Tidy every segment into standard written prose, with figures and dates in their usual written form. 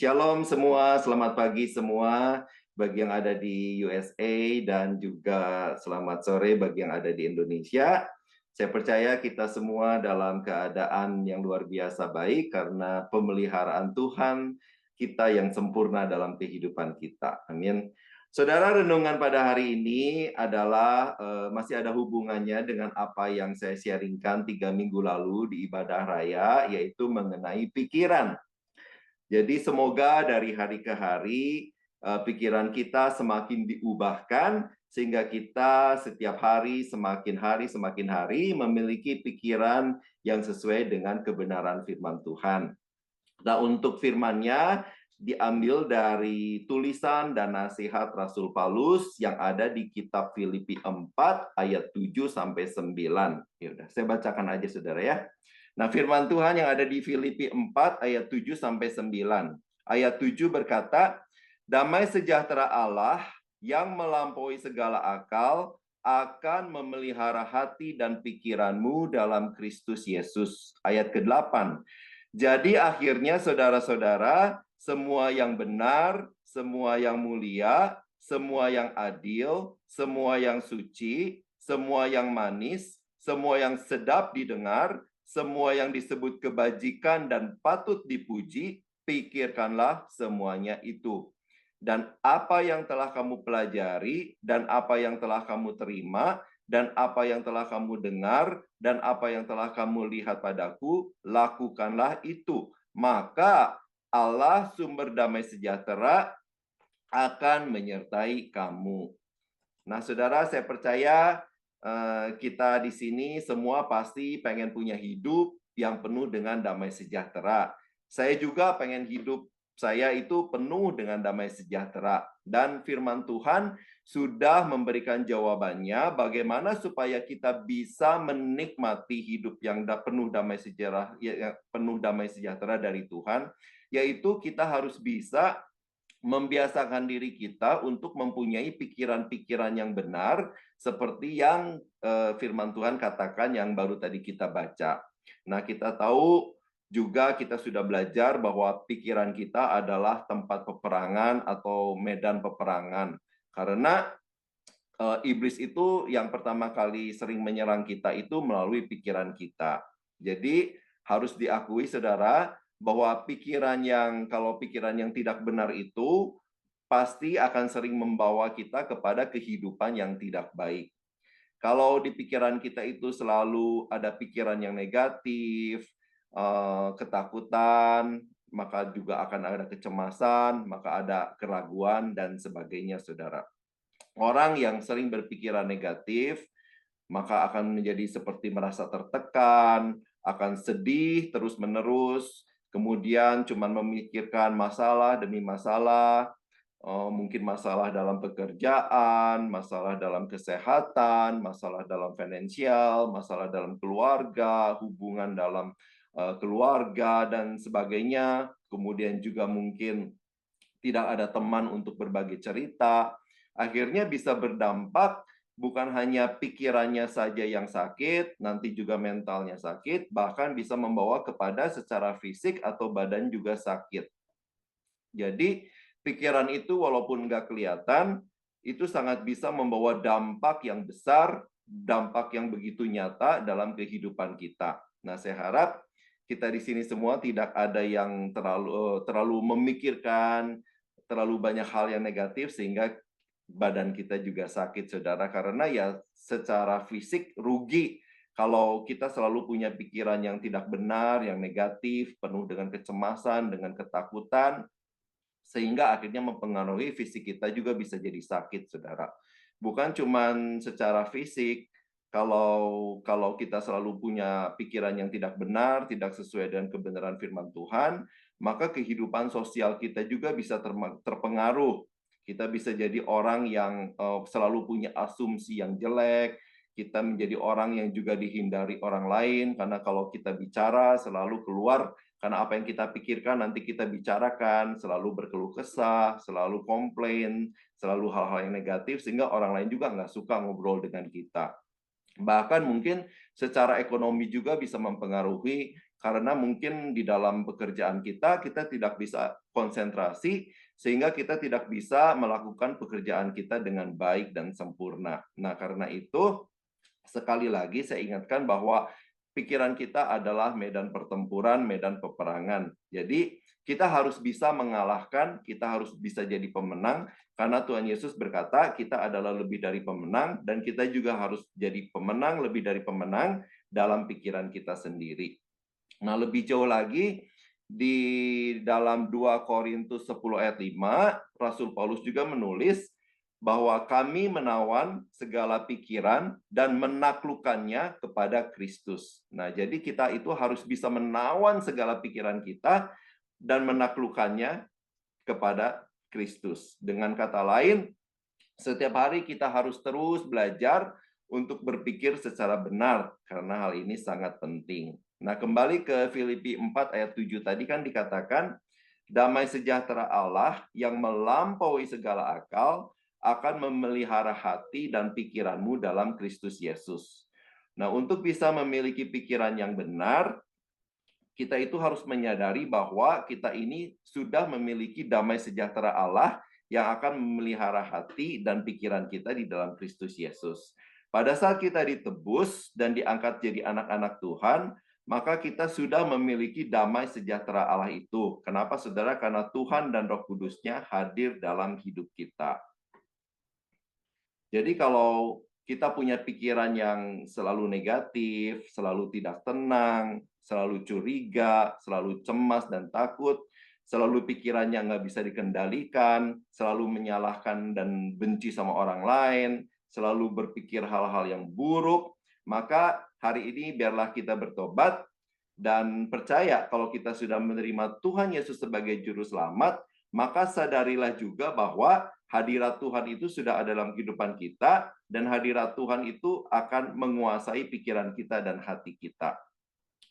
Shalom semua, selamat pagi semua bagi yang ada di USA dan juga selamat sore bagi yang ada di Indonesia. Saya percaya kita semua dalam keadaan yang luar biasa baik karena pemeliharaan Tuhan kita yang sempurna dalam kehidupan kita. Amin. Saudara, renungan pada hari ini adalah masih ada hubungannya dengan apa yang saya sharingkan 3 minggu lalu di ibadah raya, yaitu mengenai pikiran. Jadi semoga dari hari ke hari pikiran kita semakin diubahkan sehingga kita setiap hari semakin hari memiliki pikiran yang sesuai dengan kebenaran firman Tuhan. Nah, untuk firman-Nya diambil dari tulisan dan nasihat Rasul Paulus yang ada di kitab Filipi 4 ayat 7 sampai 9. Ya udah, saya bacakan aja Saudara ya. Nah, firman Tuhan yang ada di Filipi 4 ayat 7 sampai 9. Ayat 7 berkata, "Damai sejahtera Allah yang melampaui segala akal akan memelihara hati dan pikiranmu dalam Kristus Yesus." Ayat ke-8. "Jadi akhirnya saudara-saudara, semua yang benar, semua yang mulia, semua yang adil, semua yang suci, semua yang manis, semua yang sedap didengar, semua yang disebut kebajikan dan patut dipuji, pikirkanlah semuanya itu. Dan apa yang telah kamu pelajari, dan apa yang telah kamu terima, dan apa yang telah kamu dengar, dan apa yang telah kamu lihat padaku, lakukanlah itu. Maka Allah sumber damai sejahtera akan menyertai kamu." Nah, saudara, saya percaya kita di sini semua pasti pengen punya hidup yang penuh dengan damai sejahtera. Saya juga pengen hidup saya itu penuh dengan damai sejahtera. Dan firman Tuhan sudah memberikan jawabannya bagaimana supaya kita bisa menikmati hidup yang penuh damai sejahtera, penuh damai sejahtera dari Tuhan, yaitu kita harus bisa membiasakan diri kita untuk mempunyai pikiran-pikiran yang benar seperti yang firman Tuhan katakan yang baru tadi kita baca. Nah, kita tahu juga kita sudah belajar bahwa pikiran kita adalah tempat peperangan atau medan peperangan. Karena iblis itu yang pertama kali sering menyerang kita itu melalui pikiran kita. Jadi harus diakui saudara bahwa kalau pikiran yang tidak benar itu pasti akan sering membawa kita kepada kehidupan yang tidak baik. Kalau di pikiran kita itu selalu ada pikiran yang negatif, ketakutan, maka juga akan ada kecemasan, maka ada keraguan dan sebagainya, saudara. Orang yang sering berpikiran negatif, maka akan menjadi seperti merasa tertekan, akan sedih terus-menerus, kemudian cuma memikirkan masalah demi masalah, mungkin masalah dalam pekerjaan, masalah dalam kesehatan, masalah dalam finansial, masalah dalam keluarga, hubungan dalam keluarga, dan sebagainya. Kemudian juga mungkin tidak ada teman untuk berbagi cerita. Akhirnya bisa berdampak bukan hanya pikirannya saja yang sakit, nanti juga mentalnya sakit, bahkan bisa membawa kepada secara fisik atau badan juga sakit. Jadi, pikiran itu walaupun nggak kelihatan, itu sangat bisa membawa dampak yang besar, dampak yang begitu nyata dalam kehidupan kita. Nah, saya harap kita di sini semua tidak ada yang terlalu memikirkan terlalu banyak hal yang negatif sehingga badan kita juga sakit, saudara. Karena ya secara fisik rugi kalau kita selalu punya pikiran yang tidak benar, yang negatif, penuh dengan kecemasan, dengan ketakutan, sehingga akhirnya mempengaruhi fisik kita juga bisa jadi sakit, saudara. Bukan cuma secara fisik, kalau kita selalu punya pikiran yang tidak benar, tidak sesuai dengan kebenaran firman Tuhan, maka kehidupan sosial kita juga bisa terpengaruh. Kita bisa jadi orang yang selalu punya asumsi yang jelek, kita menjadi orang yang juga dihindari orang lain, karena kalau kita bicara selalu keluar karena apa yang kita pikirkan nanti kita bicarakan, selalu berkeluh kesah, selalu komplain, selalu hal-hal yang negatif, sehingga orang lain juga nggak suka ngobrol dengan kita. Bahkan mungkin secara ekonomi juga bisa mempengaruhi, karena mungkin di dalam pekerjaan kita tidak bisa konsentrasi, sehingga kita tidak bisa melakukan pekerjaan kita dengan baik dan sempurna. Nah, karena itu, sekali lagi saya ingatkan bahwa pikiran kita adalah medan pertempuran, medan peperangan. Jadi, kita harus bisa mengalahkan, kita harus bisa jadi pemenang, karena Tuhan Yesus berkata, kita adalah lebih dari pemenang, dan kita juga harus jadi pemenang, lebih dari pemenang, dalam pikiran kita sendiri. Nah, lebih jauh lagi, di dalam 2 Korintus 10 ayat 5, Rasul Paulus juga menulis bahwa kami menawan segala pikiran dan menaklukkannya kepada Kristus. Nah, jadi kita itu harus bisa menawan segala pikiran kita dan menaklukkannya kepada Kristus. Dengan kata lain, setiap hari kita harus terus belajar untuk berpikir secara benar, karena hal ini sangat penting. Nah, kembali ke Filipi 4 ayat 7 tadi kan dikatakan, damai sejahtera Allah yang melampaui segala akal akan memelihara hati dan pikiranmu dalam Kristus Yesus. Nah, untuk bisa memiliki pikiran yang benar, kita itu harus menyadari bahwa kita ini sudah memiliki damai sejahtera Allah yang akan memelihara hati dan pikiran kita di dalam Kristus Yesus. Pada saat kita ditebus dan diangkat jadi anak-anak Tuhan, maka kita sudah memiliki damai sejahtera Allah itu. Kenapa, saudara? Karena Tuhan dan Roh Kudus-Nya hadir dalam hidup kita. Jadi kalau kita punya pikiran yang selalu negatif, selalu tidak tenang, selalu curiga, selalu cemas dan takut, selalu pikirannya nggak bisa dikendalikan, selalu menyalahkan dan benci sama orang lain, selalu berpikir hal-hal yang buruk, maka hari ini biarlah kita bertobat dan percaya kalau kita sudah menerima Tuhan Yesus sebagai Juru Selamat, maka sadarilah juga bahwa hadirat Tuhan itu sudah ada dalam kehidupan kita, dan hadirat Tuhan itu akan menguasai pikiran kita dan hati kita.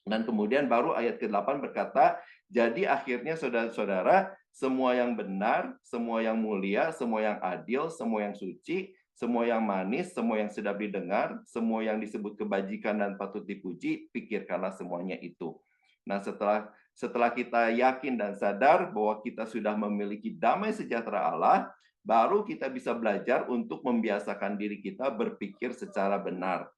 Dan kemudian baru ayat ke-8 berkata, jadi akhirnya saudara-saudara, semua yang benar, semua yang mulia, semua yang adil, semua yang suci, semua yang manis, semua yang sedap didengar, semua yang disebut kebajikan dan patut dipuji, pikirkanlah semuanya itu. Nah, setelah kita yakin dan sadar bahwa kita sudah memiliki damai sejahtera Allah, baru kita bisa belajar untuk membiasakan diri kita berpikir secara benar.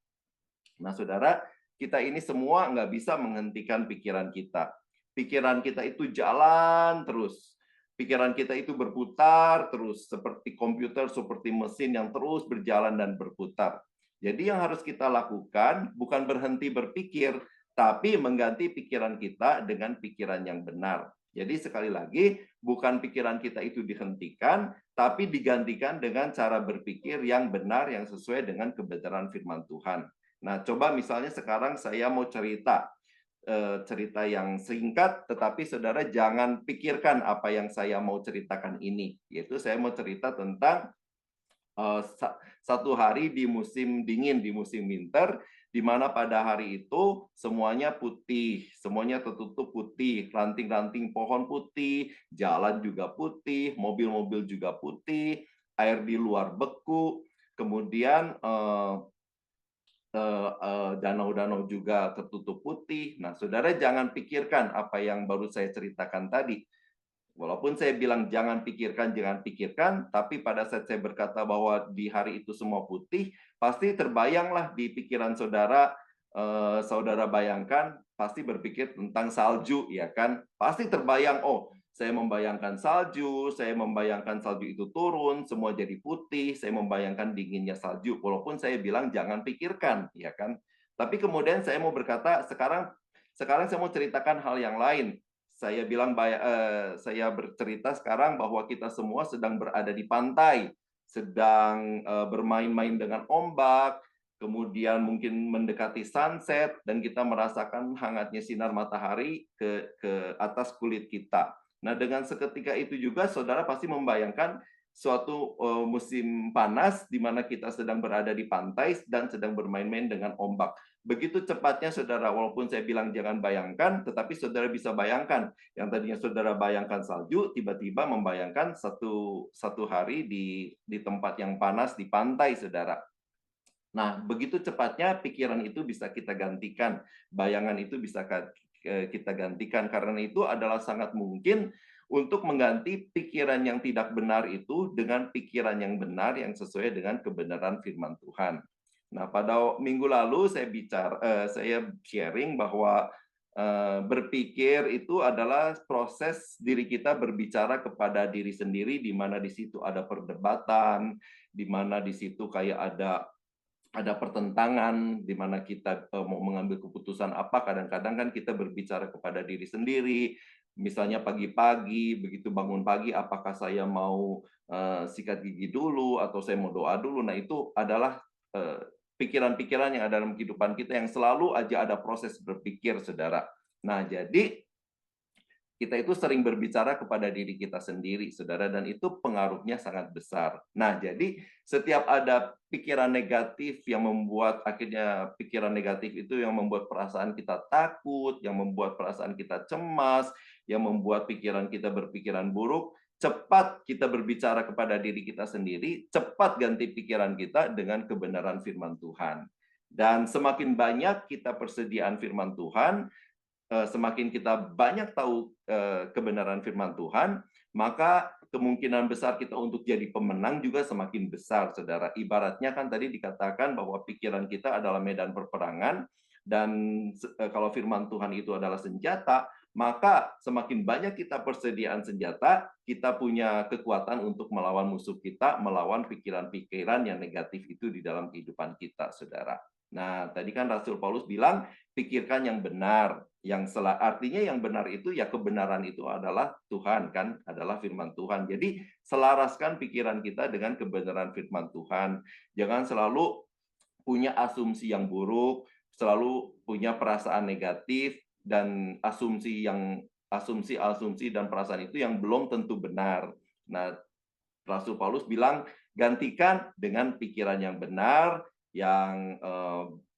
Nah, saudara, kita ini semua nggak bisa menghentikan pikiran kita. Pikiran kita itu jalan terus. Pikiran kita itu berputar terus, seperti komputer, seperti mesin yang terus berjalan dan berputar. Jadi yang harus kita lakukan bukan berhenti berpikir, tapi mengganti pikiran kita dengan pikiran yang benar. Jadi sekali lagi, bukan pikiran kita itu dihentikan, tapi digantikan dengan cara berpikir yang benar, yang sesuai dengan kebenaran firman Tuhan. Nah, coba misalnya sekarang saya mau cerita yang singkat, tetapi saudara jangan pikirkan apa yang saya mau ceritakan ini. Yaitu saya mau cerita tentang satu hari di musim dingin, di musim winter, di mana pada hari itu semuanya putih, semuanya tertutup putih, ranting-ranting pohon putih, jalan juga putih, mobil-mobil juga putih, air di luar beku, kemudian danau-danau juga tertutup putih. Nah, saudara jangan pikirkan apa yang baru saya ceritakan tadi. Walaupun saya bilang jangan pikirkan, tapi pada saat saya berkata bahwa di hari itu semua putih, pasti terbayanglah di pikiran saudara, saudara bayangkan, pasti berpikir tentang salju, ya kan? Pasti terbayang, oh, saya membayangkan salju, saya membayangkan salju itu turun, semua jadi putih, saya membayangkan dinginnya salju, walaupun saya bilang jangan pikirkan, ya kan? Tapi kemudian saya mau berkata, sekarang saya mau ceritakan hal yang lain. Saya bercerita sekarang bahwa kita semua sedang berada di pantai, sedang bermain-main dengan ombak, kemudian mungkin mendekati sunset, dan kita merasakan hangatnya sinar matahari ke atas kulit kita. Nah, dengan seketika itu juga saudara pasti membayangkan suatu musim panas di mana kita sedang berada di pantai dan sedang bermain-main dengan ombak. Begitu cepatnya saudara, walaupun saya bilang jangan bayangkan, tetapi saudara bisa bayangkan. Yang tadinya saudara bayangkan salju, tiba-tiba membayangkan satu hari di tempat yang panas di pantai, saudara. Nah, begitu cepatnya pikiran itu bisa kita gantikan, bayangan itu bisa kita gantikan. Karena itu adalah sangat mungkin untuk mengganti pikiran yang tidak benar itu dengan pikiran yang benar yang sesuai dengan kebenaran firman Tuhan. Nah, pada minggu lalu saya sharing bahwa berpikir itu adalah proses diri kita berbicara kepada diri sendiri, di mana di situ ada perdebatan, di mana di situ kayak ada pertentangan di mana kita mau mengambil keputusan apa, kadang-kadang kan kita berbicara kepada diri sendiri. Misalnya pagi-pagi, begitu bangun pagi, apakah saya mau sikat gigi dulu atau saya mau doa dulu. Nah, itu adalah pikiran-pikiran yang ada dalam kehidupan kita yang selalu aja ada proses berpikir, Saudara. Nah, jadi kita itu sering berbicara kepada diri kita sendiri, Saudara, dan itu pengaruhnya sangat besar. Nah, jadi setiap ada pikiran negatif yang membuat akhirnya pikiran negatif itu yang membuat perasaan kita takut, yang membuat perasaan kita cemas, yang membuat pikiran kita berpikiran buruk, cepat kita berbicara kepada diri kita sendiri, cepat ganti pikiran kita dengan kebenaran firman Tuhan. Dan semakin banyak kita persediaan firman Tuhan, semakin kita banyak tahu kebenaran firman Tuhan, maka kemungkinan besar kita untuk jadi pemenang juga semakin besar, Saudara. Ibaratnya kan tadi dikatakan bahwa pikiran kita adalah medan perperangan, dan kalau firman Tuhan itu adalah senjata, maka semakin banyak kita persediaan senjata, kita punya kekuatan untuk melawan musuh kita, melawan pikiran-pikiran yang negatif itu di dalam kehidupan kita, Saudara. Nah, tadi kan Rasul Paulus bilang, pikirkan yang benar, artinya yang benar itu ya kebenaran itu adalah Tuhan kan, adalah firman Tuhan. Jadi selaraskan pikiran kita dengan kebenaran firman Tuhan. Jangan selalu punya asumsi yang buruk, selalu punya perasaan negatif dan asumsi dan perasaan itu yang belum tentu benar. Nah, Rasul Paulus bilang gantikan dengan pikiran yang benar, yang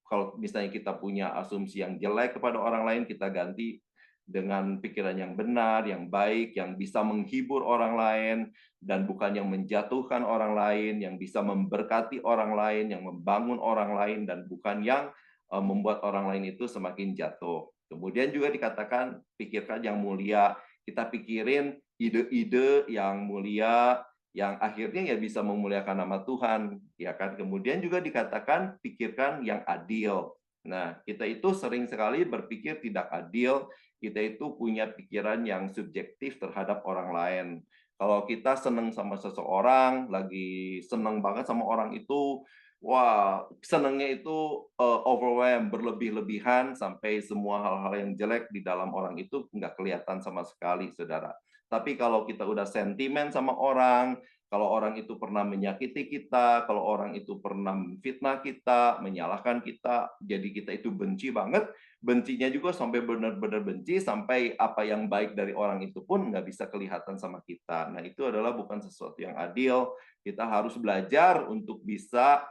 kalau misalnya kita punya asumsi yang jelek kepada orang lain, kita ganti dengan pikiran yang benar, yang baik, yang bisa menghibur orang lain, dan bukan yang menjatuhkan orang lain, yang bisa memberkati orang lain, yang membangun orang lain, dan bukan yang membuat orang lain itu semakin jatuh. Kemudian juga dikatakan, pikirkan yang mulia. Kita pikirin ide-ide yang mulia, yang akhirnya ya bisa memuliakan nama Tuhan, ya kan. Kemudian juga dikatakan pikirkan yang adil. Nah, kita itu sering sekali berpikir tidak adil, kita itu punya pikiran yang subjektif terhadap orang lain. Kalau kita senang sama seseorang, lagi senang banget sama orang itu, wah, senangnya itu overwhelm, berlebih-lebihan, sampai semua hal-hal yang jelek di dalam orang itu nggak kelihatan sama sekali, Saudara. Tapi kalau kita udah sentimen sama orang, kalau orang itu pernah menyakiti kita, kalau orang itu pernah fitnah kita, menyalahkan kita, jadi kita itu benci banget, bencinya juga sampai benar-benar benci, sampai apa yang baik dari orang itu pun nggak bisa kelihatan sama kita. Nah, itu adalah bukan sesuatu yang adil. Kita harus belajar untuk bisa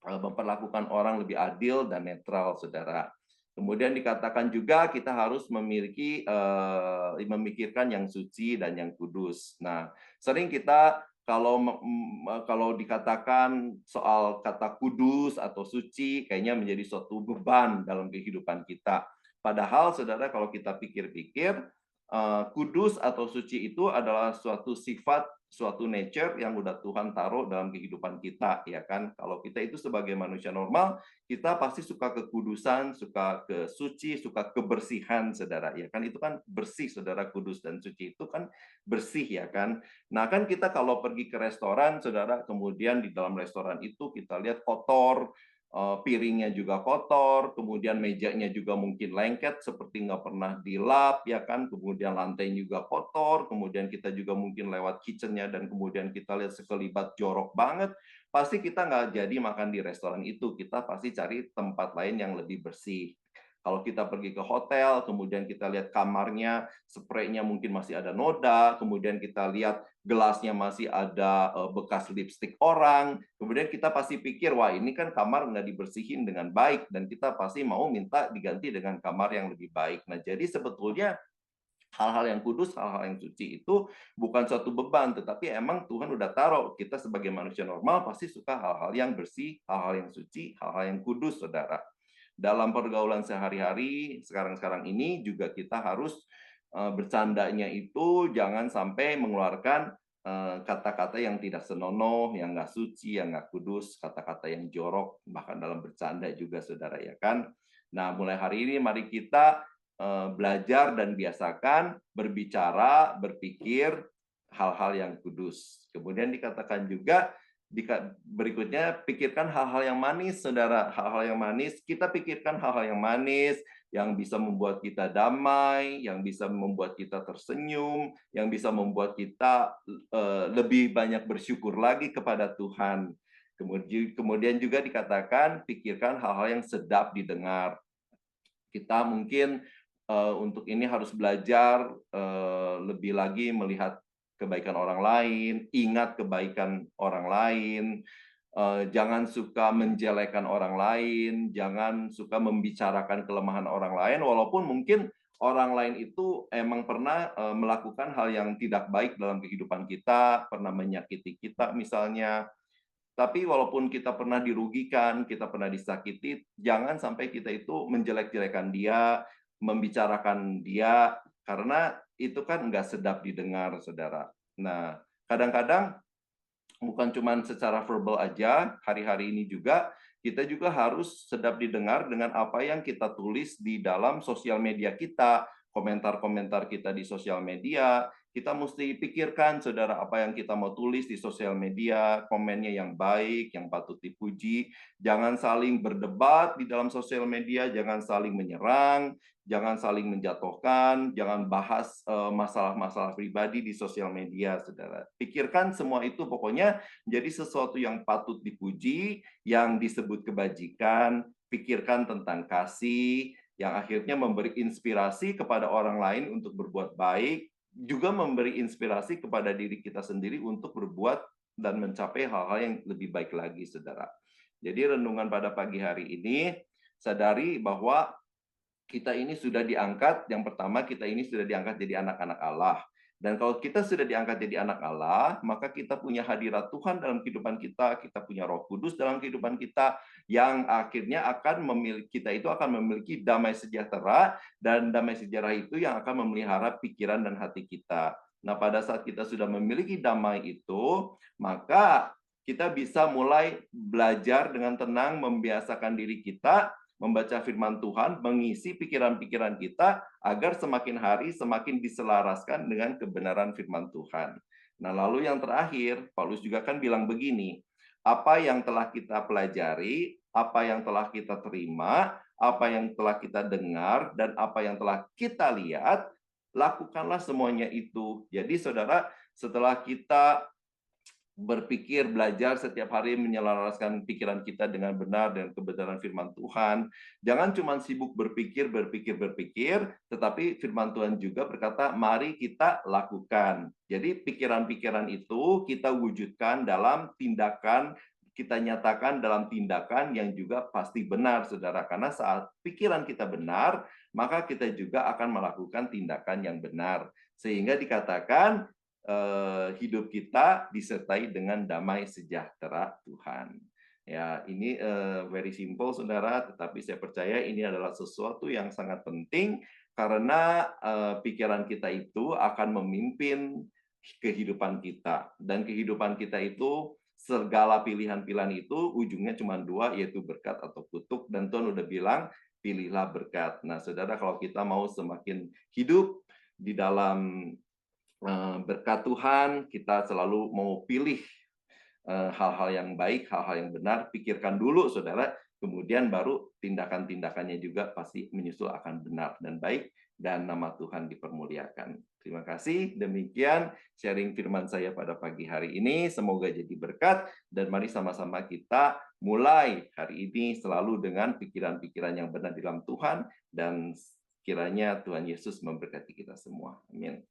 memperlakukan orang lebih adil dan netral, Saudara. Kemudian dikatakan juga kita harus memikirkan yang suci dan yang kudus. Nah, sering kita kalau dikatakan soal kata kudus atau suci, kayaknya menjadi suatu beban dalam kehidupan kita. Padahal, Saudara, kalau kita pikir-pikir, kudus atau suci itu adalah suatu sifat, suatu nature yang udah Tuhan taruh dalam kehidupan kita, ya kan? Kalau kita itu sebagai manusia normal, kita pasti suka kekudusan, suka kesuci, suka kebersihan, Saudara, ya kan? Itu kan bersih, Saudara, kudus dan suci itu kan bersih, ya kan? Nah, kan kita kalau pergi ke restoran, Saudara, kemudian di dalam restoran itu kita lihat kotor, piringnya juga kotor, kemudian mejanya juga mungkin lengket seperti nggak pernah dilap, ya kan, kemudian lantainya juga kotor, kemudian kita juga mungkin lewat kitchennya dan kemudian kita lihat sekelibat jorok banget, pasti kita nggak jadi makan di restoran itu, kita pasti cari tempat lain yang lebih bersih. Kalau kita pergi ke hotel, kemudian kita lihat kamarnya, spraynya mungkin masih ada noda, kemudian kita lihat gelasnya masih ada bekas lipstik orang, kemudian kita pasti pikir, wah ini kan kamar nggak dibersihin dengan baik, dan kita pasti mau minta diganti dengan kamar yang lebih baik. Nah, jadi sebetulnya hal-hal yang kudus, hal-hal yang suci itu bukan suatu beban, tetapi emang Tuhan udah taruh kita sebagai manusia normal pasti suka hal-hal yang bersih, hal-hal yang suci, hal-hal yang kudus, saudara. Dalam pergaulan sehari-hari sekarang-sekarang ini juga kita harus bercandanya itu jangan sampai mengeluarkan kata-kata yang tidak senonoh, yang nggak suci, yang nggak kudus, kata-kata yang jorok, bahkan dalam bercanda juga, saudara, ya kan? Nah, mulai hari ini mari kita belajar dan biasakan berbicara, berpikir hal-hal yang kudus. Kemudian dikatakan juga berikutnya, pikirkan hal-hal yang manis, saudara. Hal-hal yang manis, kita pikirkan hal-hal yang manis, yang bisa membuat kita damai, yang bisa membuat kita tersenyum, yang bisa membuat kita lebih banyak bersyukur lagi kepada Tuhan. Kemudian juga dikatakan, pikirkan hal-hal yang sedap didengar. Kita mungkin untuk ini harus belajar lebih lagi melihat kebaikan orang lain, ingat kebaikan orang lain, jangan suka menjelekan orang lain, jangan suka membicarakan kelemahan orang lain, walaupun mungkin orang lain itu emang pernah melakukan hal yang tidak baik dalam kehidupan kita, pernah menyakiti kita misalnya. Tapi walaupun kita pernah dirugikan, kita pernah disakiti, jangan sampai kita itu menjelek-jelekan dia, membicarakan dia, karena itu kan nggak sedap didengar, saudara. Nah, kadang-kadang bukan cuma secara verbal aja, hari-hari ini juga kita juga harus sedap didengar dengan apa yang kita tulis di dalam sosial media kita, komentar-komentar kita di sosial media. Kita mesti pikirkan, saudara, apa yang kita mau tulis di sosial media, komennya yang baik, yang patut dipuji. Jangan saling berdebat di dalam sosial media, jangan saling menyerang, jangan saling menjatuhkan, jangan bahas masalah-masalah pribadi di sosial media, saudara. Pikirkan semua itu pokoknya jadi sesuatu yang patut dipuji, yang disebut kebajikan, pikirkan tentang kasih, yang akhirnya memberi inspirasi kepada orang lain untuk berbuat baik, juga memberi inspirasi kepada diri kita sendiri untuk berbuat dan mencapai hal-hal yang lebih baik lagi, saudara. Jadi renungan pada pagi hari ini, sadari bahwa kita ini sudah diangkat, yang pertama kita ini sudah diangkat jadi anak-anak Allah. Dan kalau kita sudah diangkat jadi anak Allah, maka kita punya hadirat Tuhan dalam kehidupan kita, kita punya Roh Kudus dalam kehidupan kita, yang akhirnya akan memiliki, kita itu akan memiliki damai sejahtera, dan damai sejahtera itu yang akan memelihara pikiran dan hati kita. Nah, pada saat kita sudah memiliki damai itu, maka kita bisa mulai belajar dengan tenang, membiasakan diri kita membaca firman Tuhan, mengisi pikiran-pikiran kita agar semakin hari semakin diselaraskan dengan kebenaran firman Tuhan. Nah, lalu yang terakhir, Paulus juga kan bilang begini, apa yang telah kita pelajari, apa yang telah kita terima, apa yang telah kita dengar, dan apa yang telah kita lihat, lakukanlah semuanya itu. Jadi, saudara, setelah kita berpikir, belajar setiap hari menyelaraskan pikiran kita dengan benar dan kebenaran firman Tuhan. Jangan cuma sibuk berpikir, tetapi firman Tuhan juga berkata, mari kita lakukan. Jadi pikiran-pikiran itu kita wujudkan dalam tindakan, kita nyatakan dalam tindakan yang juga pasti benar, saudara. Karena saat pikiran kita benar, maka kita juga akan melakukan tindakan yang benar. Sehingga dikatakan, hidup kita disertai dengan damai sejahtera Tuhan. Ya, ini very simple, saudara, tetapi saya percaya ini adalah sesuatu yang sangat penting karena pikiran kita itu akan memimpin kehidupan kita, dan kehidupan kita itu segala pilihan-pilihan itu ujungnya cuma dua, yaitu berkat atau kutuk, dan Tuhan udah bilang pilihlah berkat. Nah, saudara, kalau kita mau semakin hidup di dalam berkat Tuhan, kita selalu mau pilih hal-hal yang baik, hal-hal yang benar, pikirkan dulu, saudara, kemudian baru tindakan-tindakannya juga pasti menyusul akan benar dan baik, dan nama Tuhan dipermuliakan. Terima kasih, demikian sharing firman saya pada pagi hari ini, semoga jadi berkat, dan mari sama-sama kita mulai hari ini selalu dengan pikiran-pikiran yang benar di dalam Tuhan, dan kiranya Tuhan Yesus memberkati kita semua. Amin.